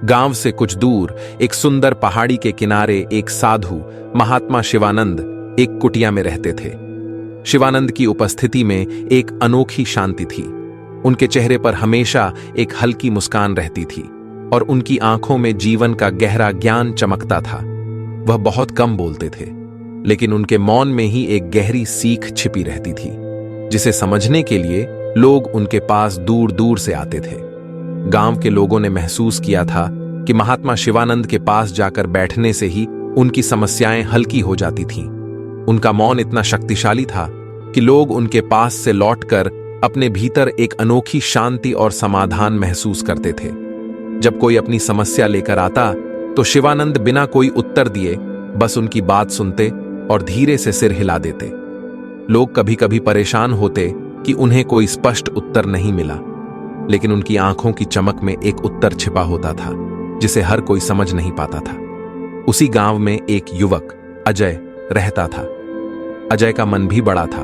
गांव से कुछ दूर एक सुंदर पहाड़ी के किनारे एक साधु महात्मा शिवानंद एक कुटिया में रहते थे। शिवानंद की उपस्थिति में एक अनोखी शांति थी। उनके चेहरे पर हमेशा एक हल्की मुस्कान रहती थी और उनकी आंखों में जीवन का गहरा ज्ञान चमकता था। वह बहुत कम बोलते थे, लेकिन उनके मौन में ही एक गहरी सीख छिपी रहती थी, जिसे समझने के लिए लोग उनके पास दूर दूर से आते थे। गांव के लोगों ने महसूस किया था कि महात्मा शिवानंद के पास जाकर बैठने से ही उनकी समस्याएं हल्की हो जाती थीं। उनका मौन इतना शक्तिशाली था कि लोग उनके पास से लौटकर अपने भीतर एक अनोखी शांति और समाधान महसूस करते थे। जब कोई अपनी समस्या लेकर आता तो शिवानंद बिना कोई उत्तर दिए बस उनकी बात सुनते और धीरे से सिर हिला देते। लोग कभी कभी परेशान होते कि उन्हें कोई स्पष्ट उत्तर नहीं मिला, लेकिन उनकी आंखों की चमक में एक उत्तर छिपा होता था जिसे हर कोई समझ नहीं पाता था। उसी गांव में एक युवक अजय रहता था। अजय का मन भी बड़ा था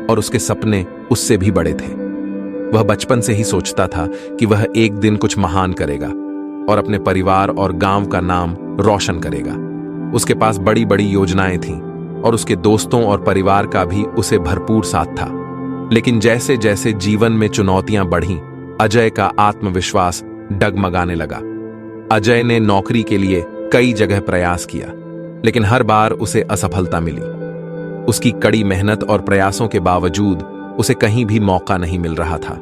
और उसके सपने उससे भी बड़े थे। वह बचपन से ही सोचता था कि वह एक दिन कुछ महान करेगा और अपने परिवार और गांव का नाम रोशन करेगा। उसके पास बड़ी बड़ी योजनाएं थीं और उसके दोस्तों और परिवार का भी उसे भरपूर साथ था। लेकिन जैसे जैसे जीवन में चुनौतियां बढ़ीं, अजय का आत्मविश्वास डगमगाने लगा। अजय ने नौकरी के लिए कई जगह प्रयास किया, लेकिन हर बार उसे असफलता मिली। उसकी कड़ी मेहनत और प्रयासों के बावजूद उसे कहीं भी मौका नहीं मिल रहा था।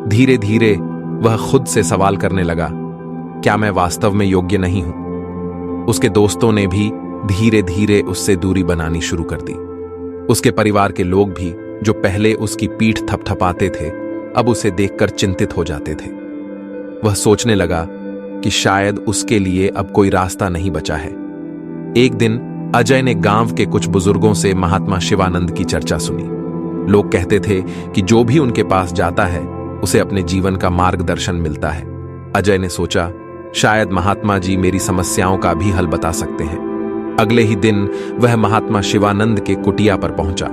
धीरे धीरे वह खुद से सवाल करने लगा, क्या मैं वास्तव में योग्य नहीं हूं? उसके दोस्तों ने भी धीरे धीरे उससे दूरी बनानी शुरू कर दी। उसके परिवार के लोग भी, जो पहले उसकी पीठ थपथपाते थे, अब उसे देखकर चिंतित हो जाते थे। वह सोचने लगा कि शायद उसके लिए अब कोई रास्ता नहीं बचा है। एक दिन अजय ने गांव के कुछ बुजुर्गों से महात्मा शिवानंद की चर्चा सुनी। लोग कहते थे कि जो भी उनके पास जाता है उसे अपने जीवन का मार्गदर्शन मिलता है। अजय ने सोचा, शायद महात्मा जी मेरी समस्याओं का भी हल बता सकते हैं। अगले ही दिन वह महात्मा शिवानंद के कुटिया पर पहुंचा।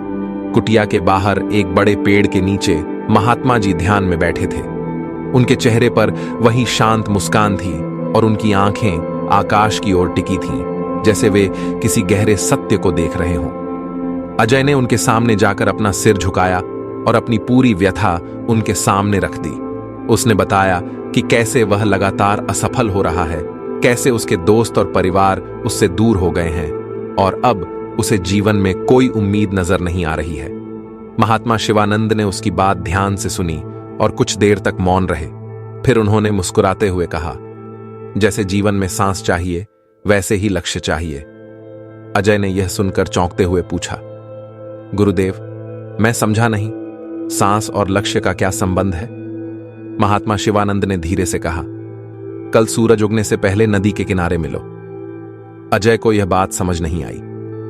कुटिया के बाहर एक बड़े पेड़ के नीचे महात्मा जी ध्यान में बैठे थे। उनके चेहरे पर वही शांत मुस्कान थी और उनकी आंखें आकाश की ओर टिकी थीं, जैसे वे किसी गहरे सत्य को देख रहे हों। अजय ने उनके सामने जाकर अपना सिर झुकाया और अपनी पूरी व्यथा उनके सामने रख दी। उसने बताया कि कैसे वह लगातार असफल हो रहा है, कैसे उसके दोस्त और परिवार उससे दूर हो गए हैं और अब उसे जीवन में कोई उम्मीद नजर नहीं आ रही है। महात्मा शिवानंद ने उसकी बात ध्यान से सुनी और कुछ देर तक मौन रहे। फिर उन्होंने मुस्कुराते हुए कहा, जैसे जीवन में सांस चाहिए वैसे ही लक्ष्य चाहिए। अजय ने यह सुनकर चौंकते हुए पूछा, गुरुदेव, मैं समझा नहीं, सांस और लक्ष्य का क्या संबंध है? महात्मा शिवानंद ने धीरे से कहा, कल सूरज उगने से पहले नदी के किनारे मिलो। अजय को यह बात समझ नहीं आई,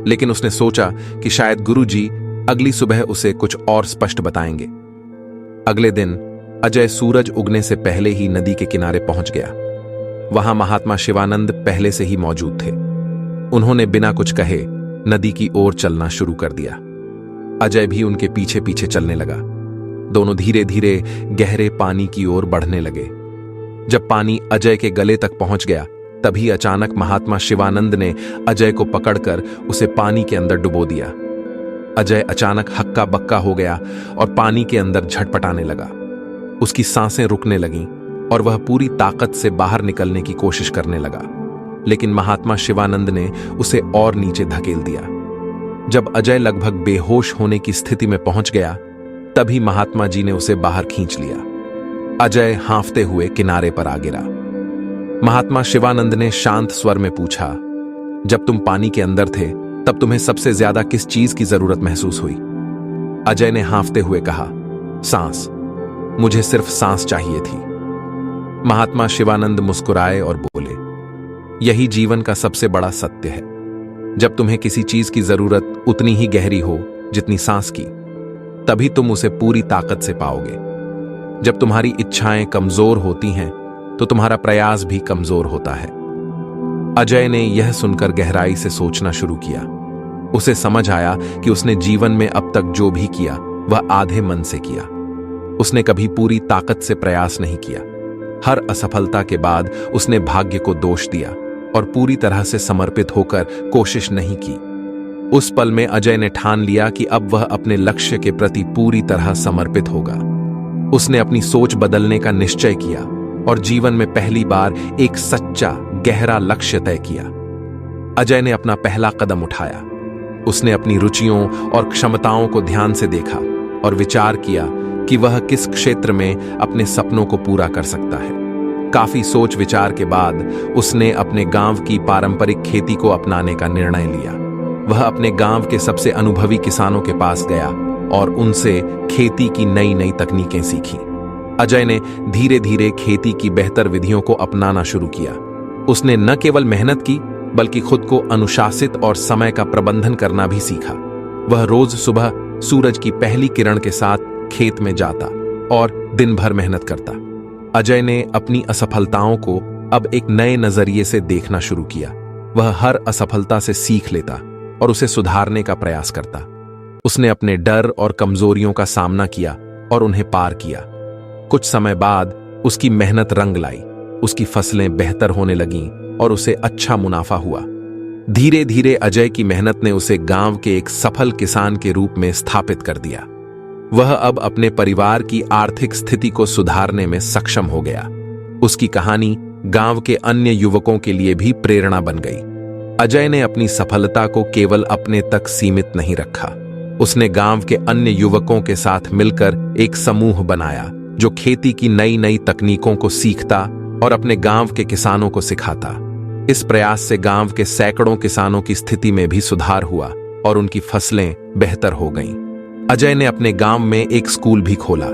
लेकिन उसने सोचा कि शायद गुरुजी अगली सुबह उसे कुछ और स्पष्ट बताएंगे। अगले दिन अजय सूरज उगने से पहले ही नदी के किनारे पहुंच गया। वहां महात्मा शिवानंद पहले से ही मौजूद थे। उन्होंने बिना कुछ कहे नदी की ओर चलना शुरू कर दिया। अजय भी उनके पीछे पीछे चलने लगा। दोनों धीरे धीरे गहरे पानी की ओर बढ़ने लगे। जब पानी अजय के गले तक पहुंच गया, तभी अचानक महात्मा शिवानंद ने अजय को पकड़कर उसे पानी के अंदर डुबो दिया। अजय अचानक हक्का बक्का हो गया और पानी के अंदर झटपटाने लगा। उसकी सांसें रुकने लगीं और वह पूरी ताकत से बाहर निकलने की कोशिश करने लगा, लेकिन महात्मा शिवानंद ने उसे और नीचे धकेल दिया। जब अजय लगभग बेहोश होने की स्थिति में पहुंच गया, तभी महात्मा जी ने उसे बाहर खींच लिया। अजय हांफते हुए किनारे पर आ गिरा। महात्मा शिवानंद ने शांत स्वर में पूछा, जब तुम पानी के अंदर थे तब तुम्हें सबसे ज्यादा किस चीज की जरूरत महसूस हुई? अजय ने हांफते हुए कहा, सांस। मुझे सिर्फ सांस चाहिए थी। महात्मा शिवानंद मुस्कुराए और बोले, यही जीवन का सबसे बड़ा सत्य है। जब तुम्हें किसी चीज की जरूरत उतनी ही गहरी हो जितनी सांस की, तभी तुम उसे पूरी ताकत से पाओगे। जब तुम्हारी इच्छाएं कमजोर होती हैं तो तुम्हारा प्रयास भी कमजोर होता है। अजय ने यह सुनकर गहराई से सोचना शुरू किया। उसे समझ आया कि उसने जीवन में अब तक जो भी किया वह आधे मन से किया। उसने कभी पूरी ताकत से प्रयास नहीं किया। हर असफलता के बाद उसने भाग्य को दोष दिया और पूरी तरह से समर्पित होकर कोशिश नहीं की। उस पल में अजय ने ठान लिया कि अब वह अपने लक्ष्य के प्रति पूरी तरह समर्पित होगा। उसने अपनी सोच बदलने का निश्चय किया और जीवन में पहली बार एक सच्चा, गहरा लक्ष्य तय किया। अजय ने अपना पहला कदम उठाया। उसने अपनी रुचियों और क्षमताओं को ध्यान से देखा और विचार किया कि वह किस क्षेत्र में अपने सपनों को पूरा कर सकता है। काफी सोच विचार के बाद उसने अपने गांव की पारंपरिक खेती को अपनाने का निर्णय लिया। वह अपने गांव के सबसे अनुभवी किसानों के पास गया और उनसे खेती की नई नई तकनीकें सीखी। अजय ने धीरे धीरे खेती की बेहतर विधियों को अपनाना शुरू किया। उसने न केवल मेहनत की बल्कि खुद को अनुशासित और समय का प्रबंधन करना भी सीखा। वह रोज सुबह सूरज की पहली किरण के साथ खेत में जाता और दिन भर मेहनत करता। अजय ने अपनी असफलताओं को अब एक नए नजरिए से देखना शुरू किया। वह हर असफलता से सीख लेता और उसे सुधारने का प्रयास करता। उसने अपने डर और कमजोरियों का सामना किया और उन्हें पार किया। कुछ समय बाद उसकी मेहनत रंग लाई। उसकी फसलें बेहतर होने लगीं और उसे अच्छा मुनाफा हुआ। धीरे धीरे अजय की मेहनत ने उसे गांव के एक सफल किसान के रूप में स्थापित कर दिया। वह अब अपने परिवार की आर्थिक स्थिति को सुधारने में सक्षम हो गया। उसकी कहानी गांव के अन्य युवकों के लिए भी प्रेरणा बन गई। अजय ने अपनी सफलता को केवल अपने तक सीमित नहीं रखा। उसने गांव के अन्य युवकों के साथ मिलकर एक समूह बनाया जो खेती की नई नई तकनीकों को सीखता और अपने गांव के किसानों को सिखाता। इस प्रयास से गांव के सैकड़ों किसानों की स्थिति में भी सुधार हुआ और उनकी फसलें बेहतर हो गईं। अजय ने अपने गांव में एक स्कूल भी खोला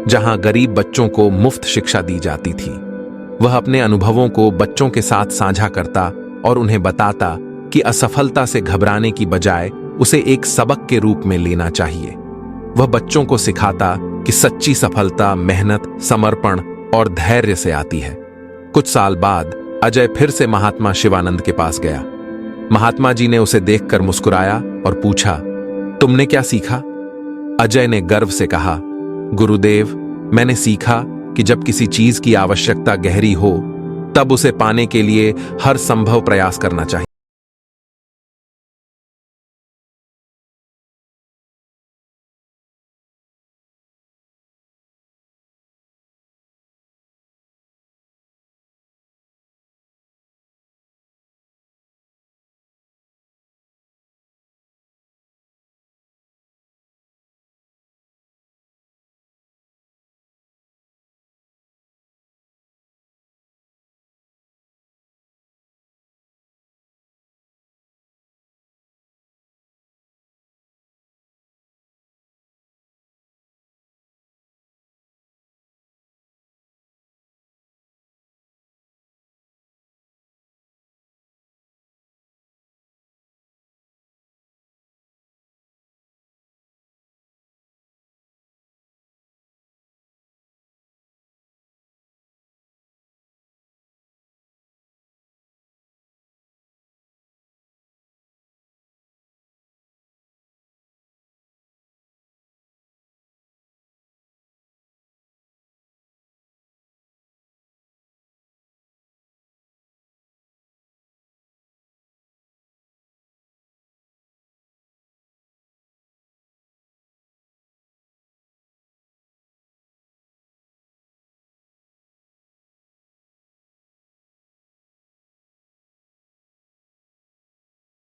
जहां गरीब बच्चों को मुफ्त शिक्षा दी जाती थी। वह अपने अनुभवों को बच्चों के साथ साझा करता और उन्हें बताता कि असफलता से घबराने की बजाय उसे एक सबक के रूप में लेना चाहिए। वह बच्चों को सिखाता कि सच्ची सफलता मेहनत, समर्पण और धैर्य से आती है। कुछ साल बाद अजय फिर से महात्मा शिवानंद के पास गया। महात्मा जी ने उसे देखकर मुस्कुराया और पूछा, तुमने क्या सीखा? अजय ने गर्व से कहा, गुरुदेव, मैंने सीखा कि जब किसी चीज की आवश्यकता गहरी हो तब उसे पाने के लिए हर संभव प्रयास करना चाहिए।